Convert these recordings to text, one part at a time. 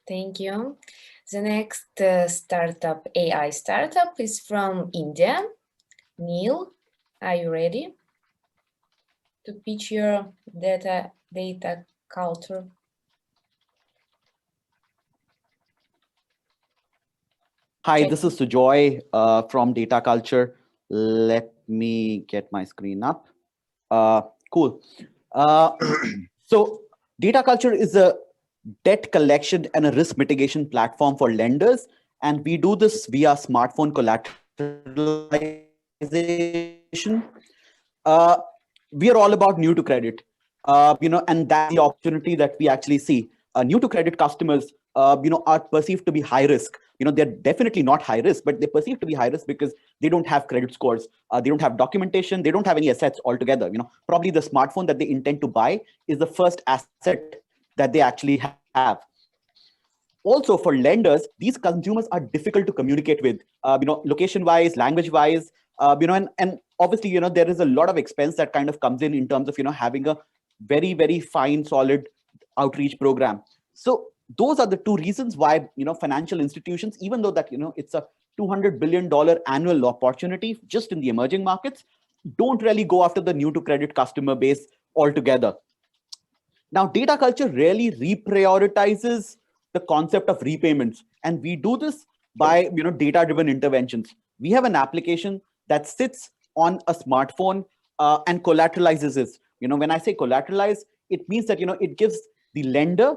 Thank you. The next AI startup is from India. Neil, are you ready to pitch your Datacultr? Hi, this is Sujoy from Datacultr. Let me get my screen up. Cool. So Datacultr is a debt collection and a risk mitigation platform for lenders. And we do this via smartphone collateralization. We are all about new to credit, and that's the opportunity that we actually see. New to credit customers, are perceived to be high risk. They're definitely not high risk, but they're perceived to be high risk because they don't have credit scores, they don't have documentation, they don't have any assets altogether. Probably the smartphone that they intend to buy is the first asset that they actually have. Also, for lenders, these consumers are difficult to communicate with, location-wise, language-wise, and obviously, there is a lot of expense that kind of comes in terms of, having a very, very fine, solid outreach program. So those are the two reasons why, financial institutions, even though that, it's a $200 billion annual opportunity just in the emerging markets, don't really go after the new to credit customer base altogether. Now, Datacultr really reprioritizes the concept of repayments. And we do this by, data-driven interventions. We have an application that sits on a smartphone and collateralizes this. When I say collateralize, it means that, it gives the lender,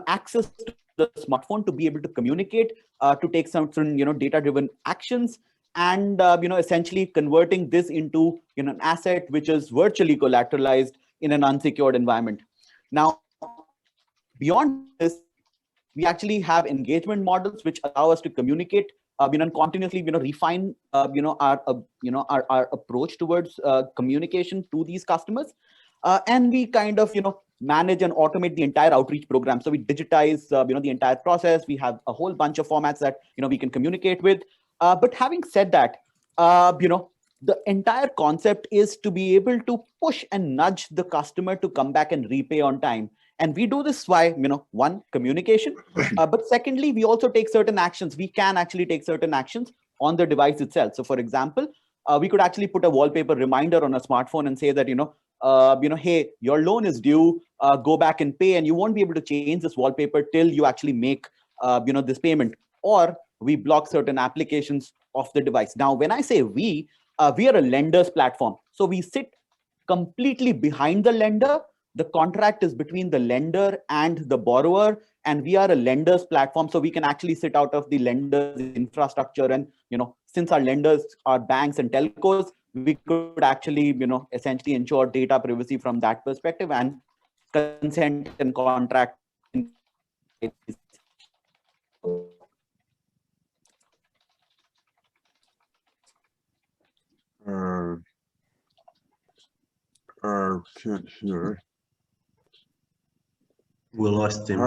access to the smartphone to be able to communicate, to take some, data-driven actions, and, essentially converting this into, an asset which is virtually collateralized in an unsecured environment. Now, beyond this, we actually have engagement models which allow us to communicate, and continuously, refine, our approach towards communication to these customers, and we kind of, manage and automate the entire outreach program. So we digitize, the entire process. We have a whole bunch of formats that, we can communicate with. But having said that, the entire concept is to be able to push and nudge the customer to come back and repay on time. And we do this by, one, communication, but secondly, we also take certain actions. We can actually take certain actions on the device itself. So for example, we could actually put a wallpaper reminder on a smartphone and say that, hey, your loan is due, go back and pay, and you won't be able to change this wallpaper till you actually make, this payment. Or we block certain applications off the device. Now, when I say we are a lender's platform. So we sit completely behind the lender. The contract is between the lender and the borrower, and we are a lender's platform. So we can actually sit out of the lender's infrastructure. And, since our lenders are banks and telcos, we could actually, essentially ensure data privacy from that perspective and consent and contract. Can't hear. We lost him.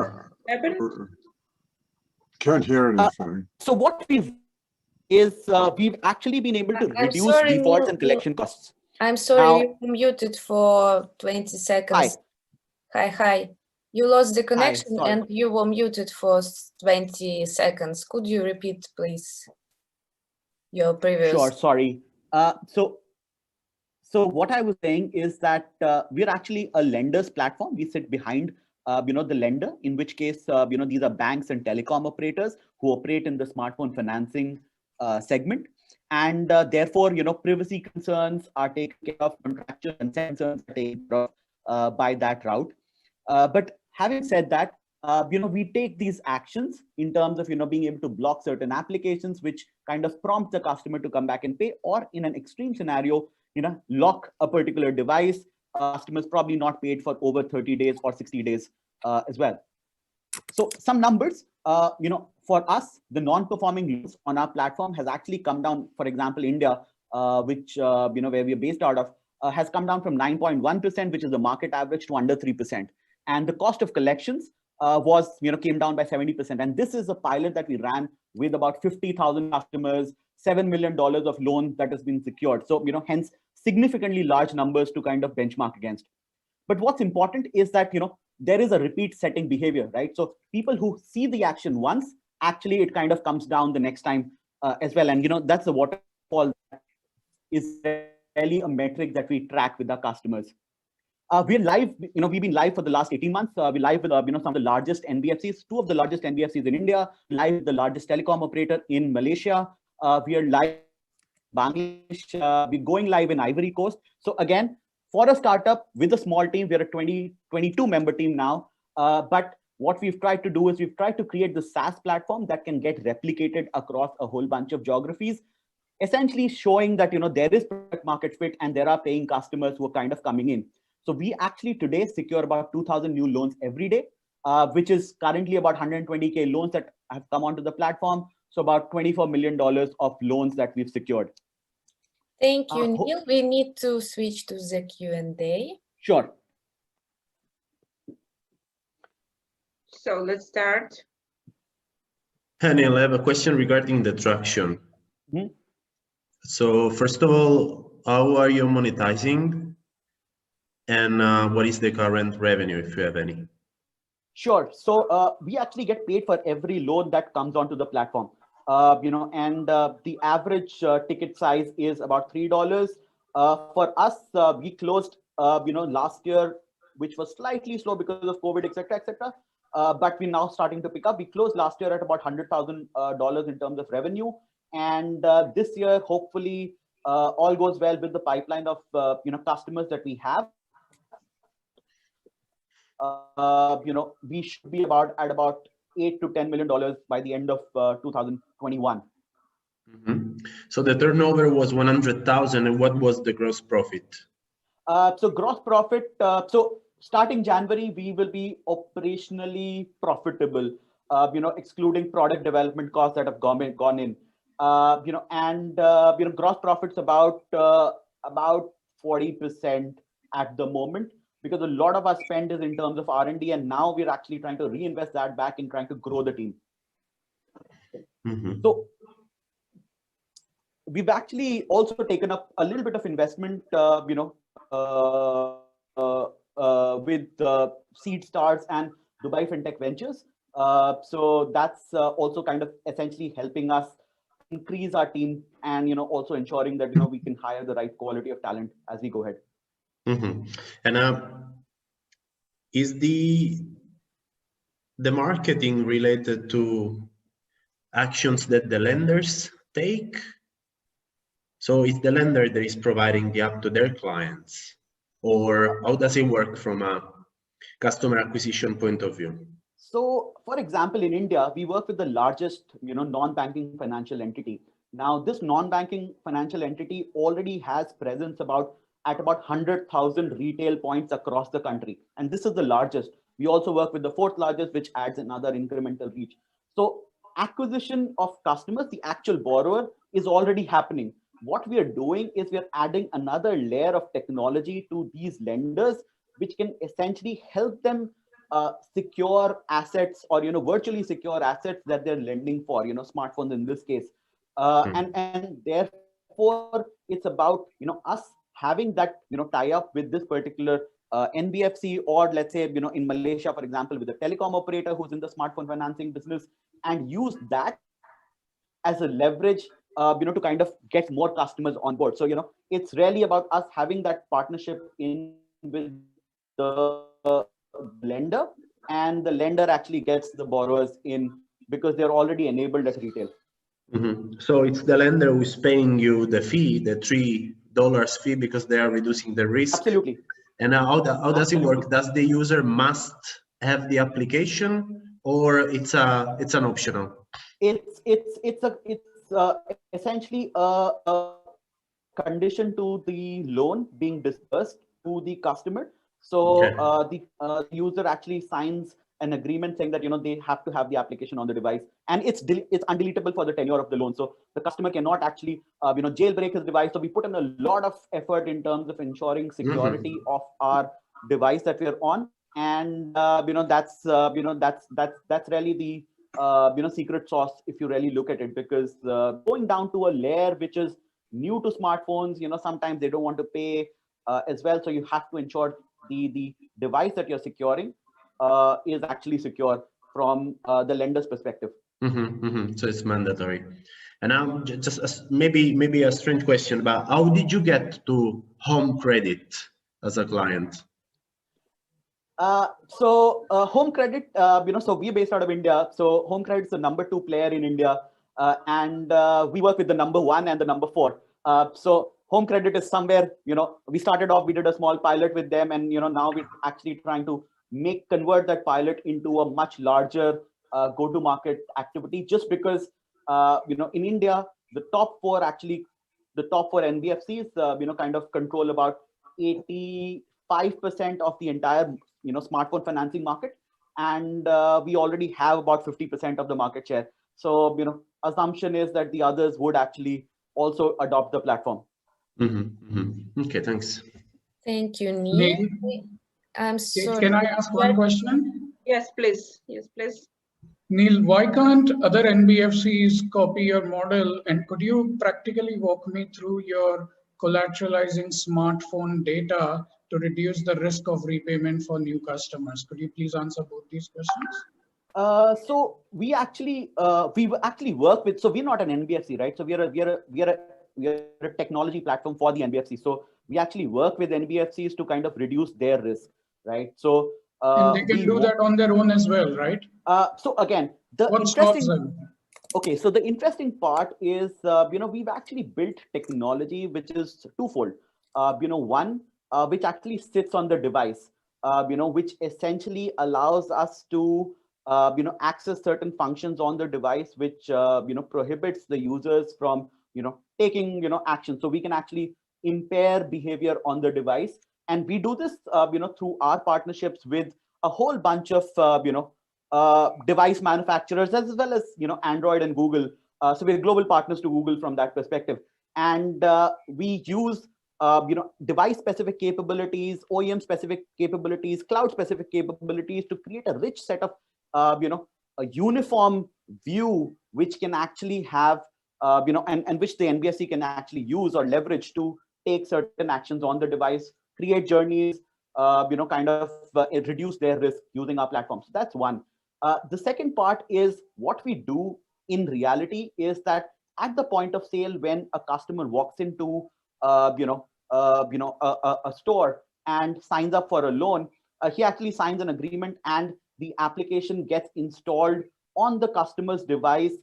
Can't hear anything. So what we've actually been able to reduce defaults and collection costs. I'm sorry, you muted for 20 seconds. Hi. You lost the connection and you were muted for 20 seconds. Could you repeat, please, your previous? Sure, sorry. So what I was saying is that we're actually a lender's platform. We sit behind, the lender, in which case, these are banks and telecom operators who operate in the smartphone financing segment. And therefore, privacy concerns are taken care of, contractual consent concerns are taken care of by that route. But having said that, we take these actions in terms of, being able to block certain applications, which kind of prompt the customer to come back and pay, or in an extreme scenario, lock a particular device. Customers probably not paid for over 30 days or 60 days as well. So some numbers, for us, the non-performing loans on our platform has actually come down. For example, India, which, where we're based out of, has come down from 9.1%, which is the market average, to under 3%. And the cost of collections came down by 70%. And this is a pilot that we ran with about 50,000 customers, $7 million of loans that has been secured. So, hence significantly large numbers to kind of benchmark against. But what's important is that, there is a repeat setting behavior, right? So people who see the action once, actually it kind of comes down the next time as well. And that's the waterfall that is really a metric that we track with our customers. We're live, we've been live for the last 18 months. We're live with, some of the largest NBFCs, two of the largest NBFCs in India, live with the largest telecom operator in Malaysia. We are live in Bangladesh. We're going live in Ivory Coast. So again, for a startup with a small team, we're a 22 member team now. But what we've tried to do is we've tried to create the SaaS platform that can get replicated across a whole bunch of geographies, essentially showing that, there is product market fit and there are paying customers who are kind of coming in. So we actually today secure about 2,000 new loans every day, which is currently about 120K loans that have come onto the platform. So about $24 million of loans that we've secured. Thank you, Neil. We need to switch to the Q&A. Sure. So let's start. Hi, Neil, I have a question regarding the traction. Mm-hmm. So first of all, how are you monetizing? And what is the current revenue, if you have any? Sure. So we actually get paid for every loan that comes onto the platform. The average ticket size is about $3. For us, we closed, last year, which was slightly slow because of COVID, etc., etc. But we're now starting to pick up. We closed last year at about $100,000 in terms of revenue, and this year, hopefully, all goes well with the pipeline of customers that we have. We should be at about $8 to $10 million by the end of 2021. Mm-hmm. So the turnover was 100,000, and what was the gross profit? So gross profit. So starting January, we will be operationally profitable. Excluding product development costs that have gone in. Gross profits about 40% at the moment, because a lot of our spend is in terms of R&D, and now we're actually trying to reinvest that back in trying to grow the team. Mm-hmm. So we've actually also taken up a little bit of investment, with Seed Stars and Dubai FinTech Ventures. So that's also kind of essentially helping us increase our team and, also ensuring that, we can hire the right quality of talent as we go ahead. Mm-hmm. And is the marketing related to actions that the lenders take? So is the lender that is providing the app to their clients, or how does it work from a customer acquisition point of view? So, for example, in India, we work with the largest, non-banking financial entity. Now, this non-banking financial entity already has presence at about 100,000 retail points across the country. And this is the largest. We also work with the fourth largest, which adds another incremental reach. So acquisition of customers, the actual borrower, is already happening. What we are doing is we are adding another layer of technology to these lenders, which can essentially help them secure assets, or virtually secure assets that they're lending for, smartphones in this case. And therefore, it's about us having that tie up with this particular NBFC, or let's say in Malaysia, for example, with a telecom operator who's in the smartphone financing business, and use that as a leverage to kind of get more customers on board. So it's really about us having that partnership in with the lender, and the lender actually gets the borrowers in because they're already enabled at retail. Mm-hmm. So it's the lender who's paying you the fee, the $3 fee, because they are reducing the risk. Absolutely. And how does it work? Does the user must have the application, or it's an optional? It's essentially a condition to the loan being disbursed to the customer. So okay. The user actually signs an agreement saying that they have to have the application on the device, and it's undeletable for the tenure of the loan. So the customer cannot actually jailbreak his device. So we put in a lot of effort in terms of ensuring security of our device that we are on, and that's really the secret sauce, if you really look at it, because going down to a layer which is new to smartphones, sometimes they don't want to pay as well. So you have to ensure the device that you're securing is actually secure from the lender's perspective. So it's mandatory. And now just maybe a strange question, but how did you get to Home Credit as a client? Home Credit, so we're based out of India. So Home Credit is the #2 player in India, and we work with the #1 and the #4. So Home Credit is somewhere, we started off, we did a small pilot with them, and now we're actually trying to convert that pilot into a much larger go-to-market activity. Just because, in India, the top four NBFCs, kind of control about 85% of the entire smartphone financing market, and we already have about 50% of the market share. So assumption is that the others would actually also adopt the platform. Okay, thanks. Thank you, Neil. I'm sorry. Can I ask one question? Yes, please. Yes, please. Neil, why can't other NBFCs copy your model? And could you practically walk me through your collateralizing smartphone data to reduce the risk of repayment for new customers? Could you please answer both these questions? So we actually work with. So we're not an NBFC, right? So we are a technology platform for the NBFC. So we actually work with NBFCs to kind of reduce their risk, right? So and they can do that on their own as well, right? So again, Okay, so the interesting part is, we've actually built technology which is twofold. One, which actually sits on the device, which essentially allows us to, access certain functions on the device, which, prohibits the users from, taking, action. So we can actually impair behavior on the device. And we do this, through our partnerships with a whole bunch of, device manufacturers, as well as Android and Google. So we're global partners to Google from that perspective, and we use device specific capabilities, OEM specific capabilities, cloud specific capabilities to create a rich set of a uniform view which can actually have and which the NBFC can actually use or leverage to take certain actions on the device, create journeys, kind of reduce their risk using our platform. So that's one. The second part is what we do in reality is that at the point of sale, when a customer walks into a store and signs up for a loan, he actually signs an agreement and the application gets installed on the customer's device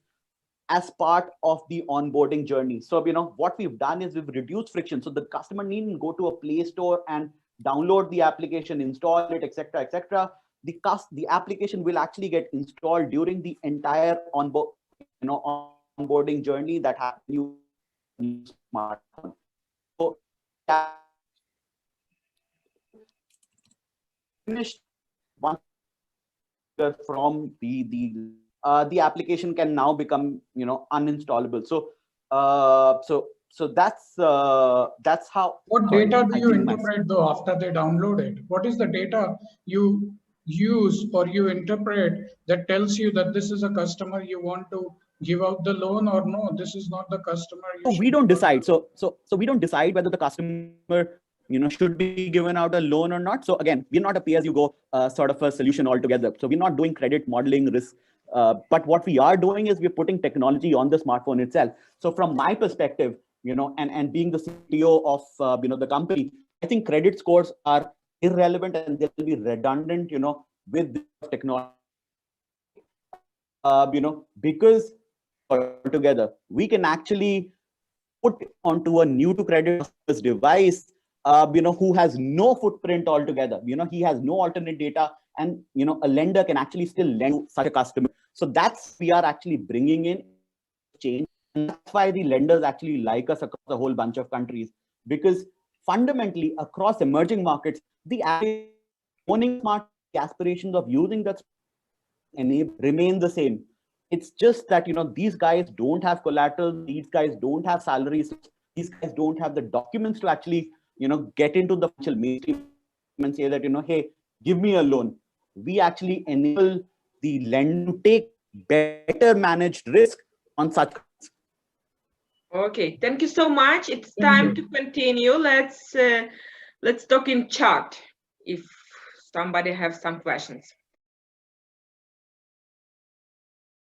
as part of the onboarding journey. So what we've done is we've reduced friction. So the customer needn't go to a Play Store and download the application, install it, etc., etc. The application will actually get installed during the entire onboarding journey that happens on smartphone. So finished one from the application can now become uninstallable. So so that's how. What data do you interpret though after they download it? What is the data you use or you interpret that tells you that this is a customer you want to give out the loan, or no, this is not the customer? We don't decide. So we don't decide whether the customer should be given out a loan or not. So again, we're not a pay-as-you-go sort of a solution altogether. So we're not doing credit modeling risk. But what we are doing is we're putting technology on the smartphone itself. So from my perspective, and being the CTO of the company, I think credit scores are irrelevant and they'll be redundant, with this technology. Because together we can actually put onto a new to credit device, who has no footprint altogether. He has no alternate data, and a lender can actually still lend to such a customer. So that's we are actually bringing in change. And that's why the lenders actually like us across a whole bunch of countries, because fundamentally across emerging markets, the owning smart aspirations of using that remain the same. It's just that these guys don't have collateral, these guys don't have salaries, these guys don't have the documents to actually get into the financial mainstream and say that hey, give me a loan. We actually enable the lender to take better managed risk on such. Okay, thank you so much. It's time to continue. Let's talk in chat if somebody has some questions.